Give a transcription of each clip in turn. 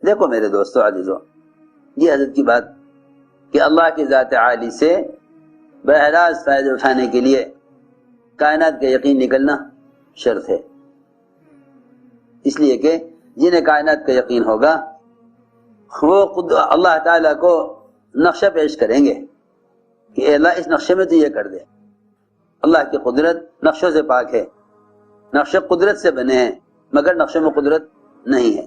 دیکھو میرے دوستو عزیزو، یہ حضرت کی بات کہ اللہ کی ذات عالی سے براہ راست فائدے اٹھانے کے لیے کائنات کا یقین نکلنا شرط ہے، اس لیے کہ جنہیں کائنات کا یقین ہوگا وہ خود اللہ تعالیٰ کو نقشہ پیش کریں گے کہ اے اللہ اس نقشے میں تو یہ کر دے۔ اللہ کی قدرت نقشوں سے پاک ہے، نقشے قدرت سے بنے ہیں مگر نقشوں میں قدرت نہیں ہے،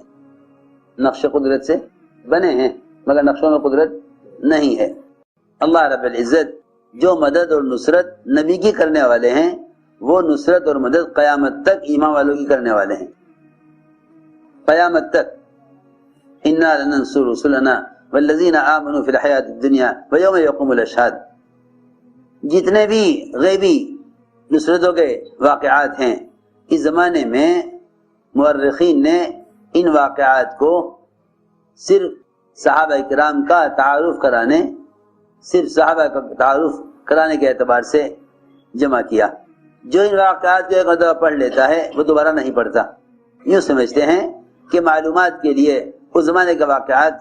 نقشے قدرت سے بنے ہیں مگر نقشوں میں قدرت نہیں ہے۔ اللہ رب العزت جو مدد اور نصرت نبی کی کرنے والے ہیں وہ نصرت اور مدد قیامت تک ایمان والوں کی کرنے والے ہیں، قیامت تک۔ انا لننصر رسلنا والذین آمنوا فی الحیات الدنیا ویوم یقوم الاشہاد، جتنے بھی غیبی نصرتوں کے واقعات ہیں اس زمانے میں مورخین نے ان واقعات کو صرف صحابہ کرام کا تعارف کرانے، صرف صحابہ کا تعارف کرانے کے اعتبار سے جمع کیا۔ جو ان واقعات کو ایک مرتبہ پڑھ لیتا ہے وہ دوبارہ نہیں پڑھتا، یوں سمجھتے ہیں کہ معلومات کے لیے اس زمانے کے واقعات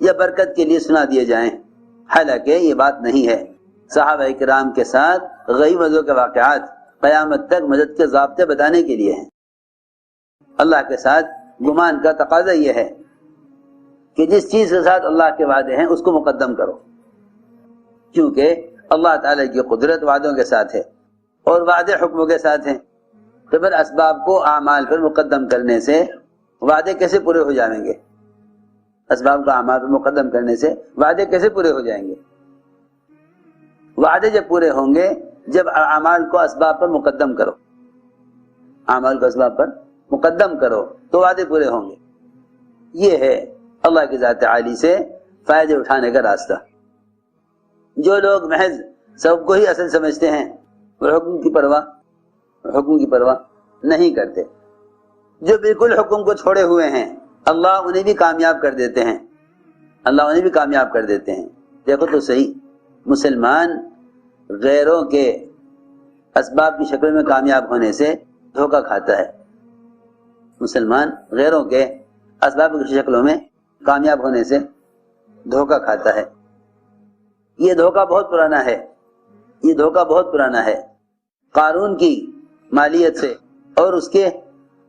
یا برکت کے لیے سنا دیے جائیں، حالانکہ یہ بات نہیں ہے۔ صحابہ کرام کے ساتھ غیب مددوں کے واقعات قیامت تک مدد کے ضابطے بتانے کے لیے ہیں۔ اللہ کے ساتھ گمان کا تقاضا یہ ہے کہ جس چیز کے ساتھ اللہ کے وعدے ہیں اس کو مقدم کرو، کیونکہ اللہ تعالیٰ کی قدرت وعدوں کے ساتھ ہے اور وعدے حکموں کے ساتھ ہیں، تو پھر اسباب کو اعمال پر مقدم کرنے سے وعدے کیسے پورے ہو جائیں گے؟ اسباب کو اعمال پر مقدم کرنے سے وعدے کیسے پورے ہو جائیں گے؟ وعدے جب پورے ہوں گے جب اعمال کو اسباب پر مقدم کرو، اعمال کو اسباب پر مقدم کرو تو وعدے پورے ہوں گے۔ یہ ہے اللہ کی ذات عالی سے فائدے اٹھانے کا راستہ۔ جو لوگ محض سب کو ہی اصل سمجھتے ہیں وہ حکم کی پرواہ نہیں کرتے، جو بالکل حکم کو چھوڑے ہوئے ہیں اللہ انہیں بھی کامیاب کر دیتے ہیں، دیکھو تو صحیح، مسلمان غیروں کے اسباب کی شکل میں کامیاب ہونے سے دھوکہ کھاتا ہے، مسلمان غیروں کے اسباب کی شکلوں میں کامیاب ہونے سے دھوکہ کھاتا ہے۔ یہ دھوکہ بہت پرانا ہے، قارون کی مالیت سے اور اس کے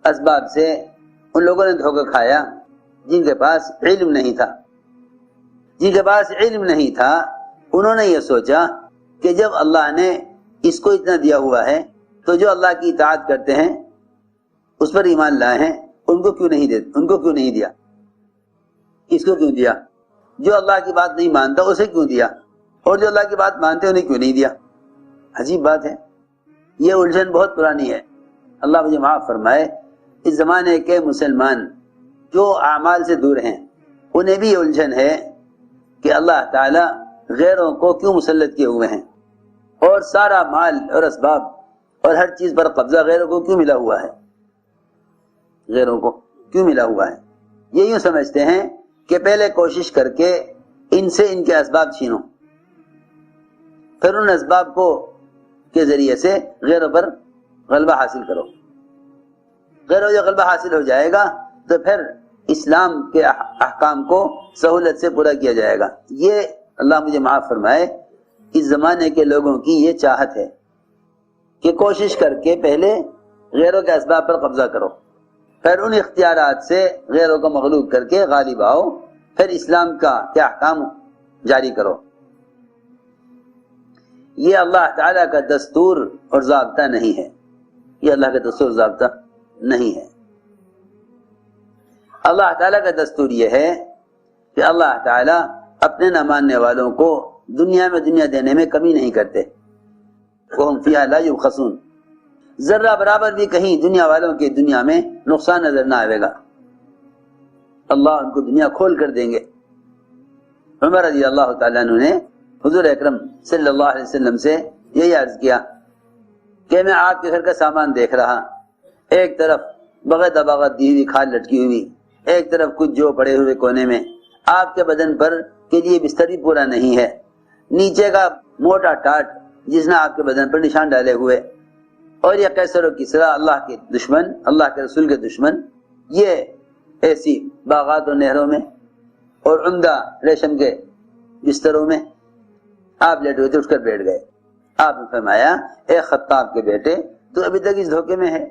اسباب سے ان لوگوں نے دھوکہ کھایا جن کے پاس علم نہیں تھا، انہوں نے یہ سوچا کہ جب اللہ نے اس کو اتنا دیا ہوا ہے تو جو اللہ کی اطاعت کرتے ہیں اس پر ایمان لائے ہیں ان کو کیوں نہیں دیا، اس کو کیوں دیا؟ جو اللہ کی بات نہیں مانتا اسے کیوں دیا، اور جو اللہ کی بات مانتے انہیں کیوں نہیں دیا؟ عجیب بات ہے، یہ الجھن بہت پرانی ہے۔ اللہ مجھے معاف فرمائے، اس زمانے کے مسلمان جو اعمال سے دور ہیں انہیں بھی یہ الجھن ہے کہ اللہ تعالی غیروں کو کیوں مسلط کیے ہوئے ہیں، اور سارا مال اور اسباب اور ہر چیز پر قبضہ غیروں کو کیوں ملا ہوا ہے۔ یہ یوں سمجھتے ہیں کہ پہلے کوشش کر کے ان سے ان کے اسباب چھینو، پھر ان اسباب کو کے ذریعے سے غیروں پر غلبہ حاصل کرو، غیروں جو غلبہ حاصل ہو جائے گا تو پھر اسلام کے احکام کو سہولت سے پورا کیا جائے گا۔ یہ اللہ مجھے معاف فرمائے، اس زمانے کے لوگوں کی یہ چاہت ہے کہ کوشش کر کے پہلے غیروں کے اسباب پر قبضہ کرو، پھر ان اختیارات سے غیروں کو مغلوب کر کے غالب آؤ، پھر اسلام کا کیا احکام جاری کرو۔ یہ اللہ تعالیٰ کا دستور اور ضابطہ نہیں ہے، اللہ تعالیٰ کا دستور یہ ہے کہ اللہ تعالیٰ اپنے نہ ماننے والوں کو دنیا میں دنیا دینے میں کمی نہیں کرتے، وَهُمْ فِيهَا لَا يُبْخَسُونَ، ذرہ برابر بھی کہیں دنیا والوں کے دنیا میں نقصان نظر نہ آئے گا، اللہ ان کو دنیا کھول کر دیں گے۔ عمر رضی اللہ تعالیٰ عنہ نے حضور اکرم صلی اللہ علیہ وسلم سے یہی عرض کیا کہ میں آپ کے گھر کا سامان دیکھ رہا، ایک طرف بغیر دباغت دی ہوئی کھال لٹکی ہوئی، ایک طرف کچھ جو پڑے ہوئے کونے میں، آپ کے بدن پر کے لیے بستر بھی پورا نہیں ہے، نیچے کا موٹا ٹاٹ جس نے آپ کے بدن پر نشان ڈالے ہوئے، اور یہ قیصر و کسریٰ اللہ کے دشمن، اللہ کے رسول کے دشمن، یہ ایسی باغات و نہروں میں اور عمدہ ریشم کے بستروں میں آپ لیٹے ہوئے تھے، اٹھ کر بیٹھ گئے. آپ نے فرمایا اے خطاب کے بیٹے تو ابھی تک اس دھوکے میں ہے،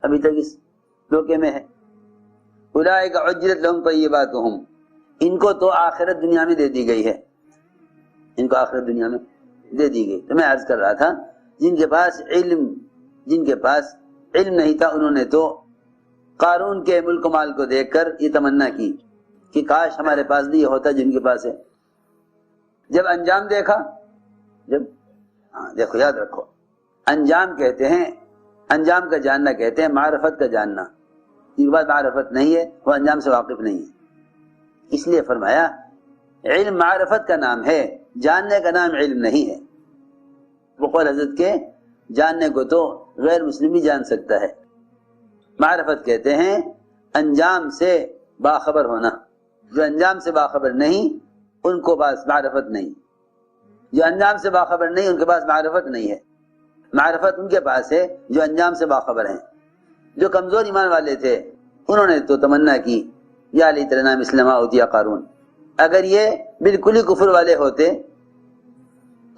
ابھی تک اس دھوکے میں ہے. اولئک عجلت لہم طیباتہم، ان کو تو آخرت دنیا میں دے دی گئی ہے، ان کو آخرت دنیا میں دے دی گئی. تو میں عرض کر رہا تھا جن کے پاس علم نہیں تھا انہوں نے تو قارون کے ملک و مال کو دیکھ کر یہ تمنا کی کہ کاش ہمارے پاس بھی یہ ہوتا جن کے پاس ہے. جب انجام دیکھا، دیکھو یاد رکھو، انجام کہتے ہیں، انجام کا جاننا کہتے ہیں معرفت کا جاننا. یہ بات معرفت نہیں ہے، وہ انجام سے واقف نہیں ہے. اس لیے فرمایا علم معرفت کا نام ہے، جاننے کا نام علم نہیں ہے. وہ قول حضرت کے جاننے کو تو غیر مسلم بھی جان سکتا ہے. معرفت کہتے ہیں انجام سے باخبر ہونا. جو انجام سے باخبر نہیں ان کو پاس معرفت نہیں، جو انجام سے باخبر نہیں ان کے پاس معرفت نہیں ہے. معرفت ان کے پاس ہے جو انجام سے باخبر ہیں. جو کمزور ایمان والے تھے انہوں نے تو تمنا کی یا لیت لنا مثل ما اوتی قارون، اگر یہ بالکل ہی کفر والے ہوتے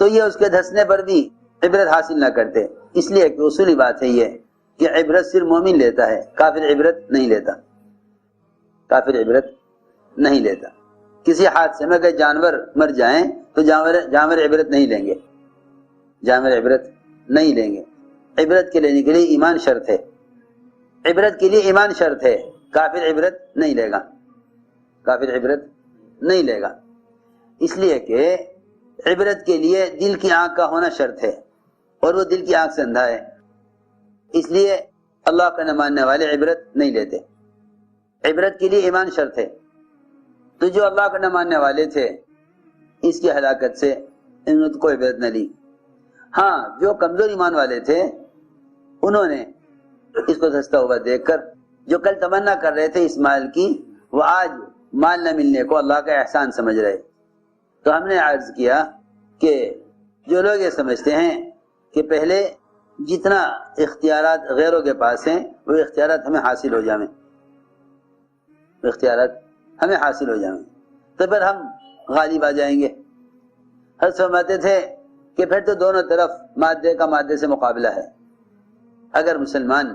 تو یہ اس کے دھسنے پر بھی عبرت حاصل نہ کرتے. اس لیے کہ اصولی بات ہے یہ کہ عبرت صرف مومن لیتا ہے، کافر عبرت نہیں لیتا، کافر عبرت نہیں لیتا. کسی حادثے میں اگر جانور مر جائیں تو جانور عبرت نہیں لیں گے، جانور عبرت نہیں لیں گے. عبرت کے لینے کے لیے ایمان شرط ہے، عبرت کے لیے ایمان شرط ہے. کافر عبرت نہیں لے گا، کافر عبرت نہیں لے گا. اس لیے کہ عبرت کے لیے دل کی آنکھ کا ہونا شرط ہے، اور وہ دل کی آنکھ سے اندھا ہے. اس لیے اللہ کا نہ ماننے والے عبرت نہیں لیتے. عبرت کے لیے ایمان شرط ہے. تو جو اللہ کا نہ ماننے والے تھے اس کی ہلاکت سے انہوں نے کوئی عبرت نہ لی. ہاں جو کمزور ایمان والے تھے انہوں نے اس کو سستا ہوا دیکھ کر جو کل تمنا کر رہے تھے اس مال کی، وہ آج مال نہ ملنے کو اللہ کا احسان سمجھ رہے. تو ہم نے عرض کیا کہ جو لوگ یہ سمجھتے ہیں کہ پہلے جتنا اختیارات غیروں کے پاس ہیں وہ اختیارات ہمیں حاصل ہو جائیں، اختیارات ہمیں حاصل ہو جائیں تو پھر ہم غالب آ جائیں گے. حضرت فرماتے تھے کہ پھر تو دونوں طرف مادے کا مادے سے مقابلہ ہے. اگر مسلمان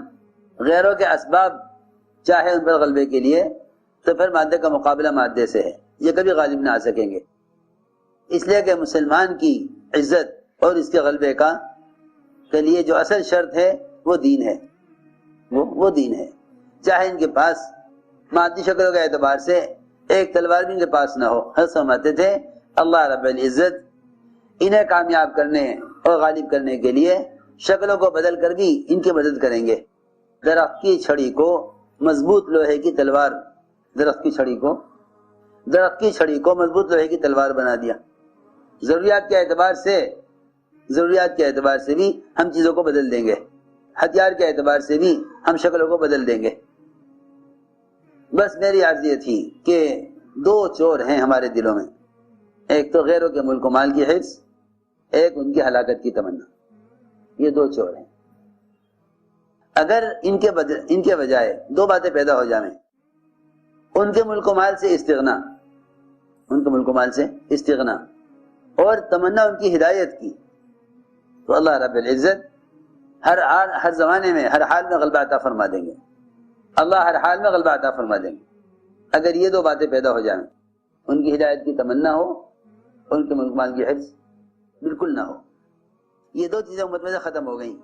غیروں کے اسباب چاہے ان پر غلبے کے لیے تو پھر مادے کا مقابلہ مادے سے ہے، یہ کبھی غالب نہ آ سکیں گے. اس لیے کہ مسلمان کی عزت اور اس کے غلبے کا کے لیے جو اصل شرط ہے وہ دین ہے، وہ دین ہے. چاہے ان کے پاس مادی شکلوں کے اعتبار سے ایک تلوار بھی ان کے پاس نہ ہو. حضرت فرماتے تھے اللہ رب العزت انہیں کامیاب کرنے اور غالب کرنے کے لیے شکلوں کو بدل کر بھی ان کی مدد کریں گے. درخت کی چھڑی کو مضبوط لوہے کی تلوار، درخت کی چھڑی کو مضبوط لوہے کی تلوار بنا دیا. ضروریات کے اعتبار سے بھی ہم چیزوں کو بدل دیں گے، ہتھیار کے اعتبار سے بھی ہم شکلوں کو بدل دیں گے. بس میری عرض یہ تھی کہ دو چور ہیں ہمارے دلوں میں، ایک تو غیروں کے ملک و مال کی حرص، ایک ان کی ہلاکت کی تمنا. یہ دو چور ہیں. اگر ان کے بجائے دو باتیں پیدا ہو جائیں، ان کے ملک و مال سے استغنا اور تمنا ان کی ہدایت کی، تو اللہ رب العزت ہر زمانے میں ہر حال میں غلبہ عطا فرما دیں گے. اللہ ہر حال میں غلبہ عطا فرما دیں گے اگر یہ دو باتیں پیدا ہو جائیں، ان کی ہدایت کی تمنا ہو اور ان کے ملک مال کی حفظ بالکل نہ ہو. یہ دو چیزیں امت میں سے ختم ہو گئیں،